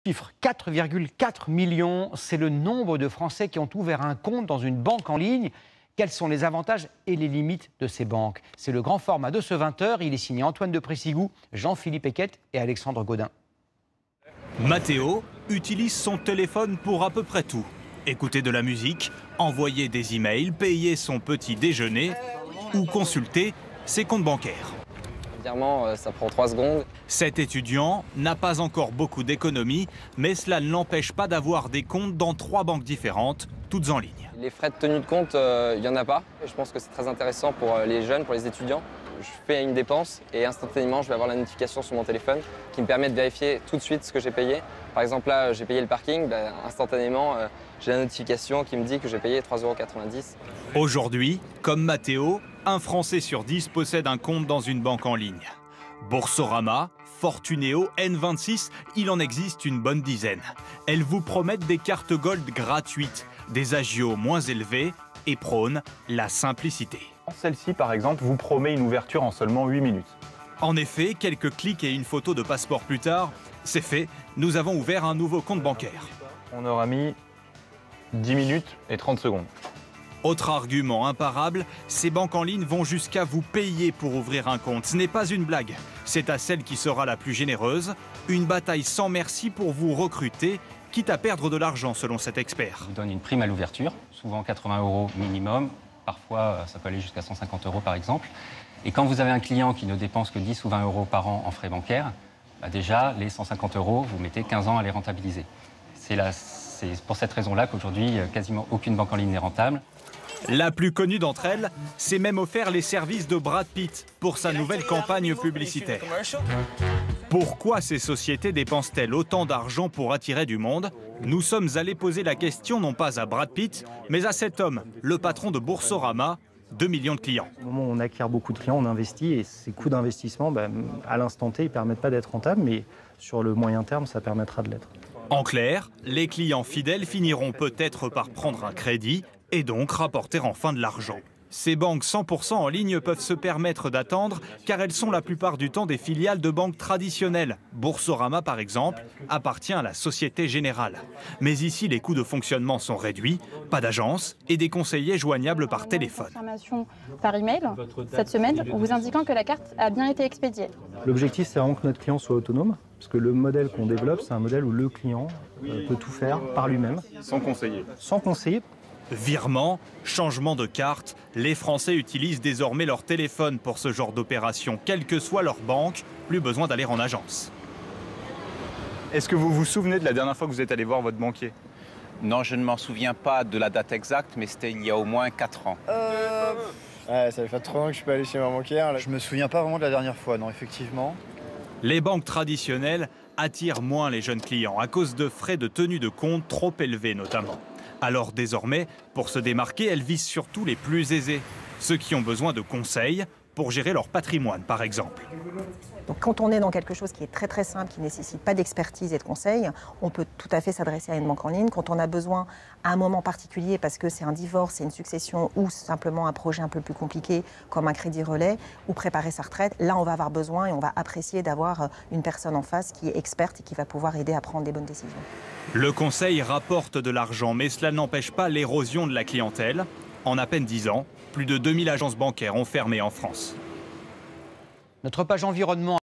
Chiffre 4,4 millions, c'est le nombre de Français qui ont ouvert un compte dans une banque en ligne. Quels sont les avantages et les limites de ces banques? C'est le grand format de ce 20h. Il est signé Antoine de Pressigou, Jean-Philippe Equette et Alexandre Gaudin. Mathéo utilise son téléphone pour à peu près tout. Écouter de la musique, envoyer des emails, payer son petit déjeuner ou consulter ses comptes bancaires. Ça prend 3 secondes. Cet étudiant n'a pas encore beaucoup d'économies, mais cela ne l'empêche pas d'avoir des comptes dans 3 banques différentes, toutes en ligne. Les frais de tenue de compte, il n'y en a pas. Je pense que c'est très intéressant pour les jeunes, pour les étudiants. Je fais une dépense et instantanément, je vais avoir la notification sur mon téléphone qui me permet de vérifier tout de suite ce que j'ai payé. Par exemple, là, j'ai payé le parking, instantanément, j'ai la notification qui me dit que j'ai payé 3,90 €. Aujourd'hui, comme Mathéo, un Français sur 10 possède un compte dans une banque en ligne. Boursorama, Fortunéo, N26, il en existe une bonne dizaine. Elles vous promettent des cartes Gold gratuites, des agios moins élevés et prônent la simplicité. Celle-ci, par exemple, vous promet une ouverture en seulement 8 minutes. En effet, quelques clics et une photo de passeport plus tard, c'est fait, nous avons ouvert un nouveau compte bancaire. On aura mis 10 minutes et 30 secondes. Autre argument imparable, ces banques en ligne vont jusqu'à vous payer pour ouvrir un compte. Ce n'est pas une blague, c'est à celle qui sera la plus généreuse. Une bataille sans merci pour vous recruter, quitte à perdre de l'argent selon cet expert. On vous donne une prime à l'ouverture, souvent 80 € minimum. Parfois, ça peut aller jusqu'à 150 € par exemple. Et quand vous avez un client qui ne dépense que 10 ou 20 € par an en frais bancaires, déjà, les 150 €, vous mettez 15 ans à les rentabiliser. C'est pour cette raison-là qu'aujourd'hui, quasiment aucune banque en ligne n'est rentable. La plus connue d'entre elles s'est même offert les services de Brad Pitt pour sa nouvelle campagne publicitaire. Pourquoi ces sociétés dépensent-elles autant d'argent pour attirer du monde? Nous sommes allés poser la question non pas à Brad Pitt, mais à cet homme, le patron de Boursorama, 2 millions de clients. Au moment où on acquiert beaucoup de clients, on investit et ces coûts d'investissement, à l'instant T, ils ne permettent pas d'être rentables, mais sur le moyen terme, ça permettra de l'être. En clair, les clients fidèles finiront peut-être par prendre un crédit et donc rapporter enfin de l'argent. Ces banques 100% en ligne peuvent se permettre d'attendre car elles sont la plupart du temps des filiales de banques traditionnelles. Boursorama, par exemple, appartient à la Société Générale. Mais ici, les coûts de fonctionnement sont réduits, pas d'agence et des conseillers joignables par téléphone. Information par email cette semaine en vous indiquant que la carte a bien été expédiée. L'objectif, c'est vraiment que notre client soit autonome, parce que le modèle qu'on développe, c'est un modèle où le client peut tout faire par lui-même. Sans conseiller. Sans conseiller. Virement, changement de carte, les Français utilisent désormais leur téléphone pour ce genre d'opération, quelle que soit leur banque, plus besoin d'aller en agence. Est-ce que vous vous souvenez de la dernière fois que vous êtes allé voir votre banquier? Non, je ne m'en souviens pas de la date exacte, mais c'était il y a au moins 4 ans. Ouais, ça fait trop longtemps que je suis pas allé chez ma banquière. Je me souviens pas vraiment de la dernière fois, non, effectivement. Les banques traditionnelles attirent moins les jeunes clients à cause de frais de tenue de compte trop élevés notamment. Alors désormais, pour se démarquer, elles visent surtout les plus aisés, ceux qui ont besoin de conseils pour gérer leur patrimoine par exemple. Donc quand on est dans quelque chose qui est très simple, qui ne nécessite pas d'expertise et de conseils, on peut tout à fait s'adresser à une banque en ligne. Quand on a besoin à un moment particulier, parce que c'est un divorce, c'est une succession ou simplement un projet un peu plus compliqué comme un crédit relais ou préparer sa retraite, là on va avoir besoin et on va apprécier d'avoir une personne en face qui est experte et qui va pouvoir aider à prendre des bonnes décisions. Le conseil rapporte de l'argent, mais cela n'empêche pas l'érosion de la clientèle. En à peine 10 ans, plus de 2000 agences bancaires ont fermé en France. Notre page environnement.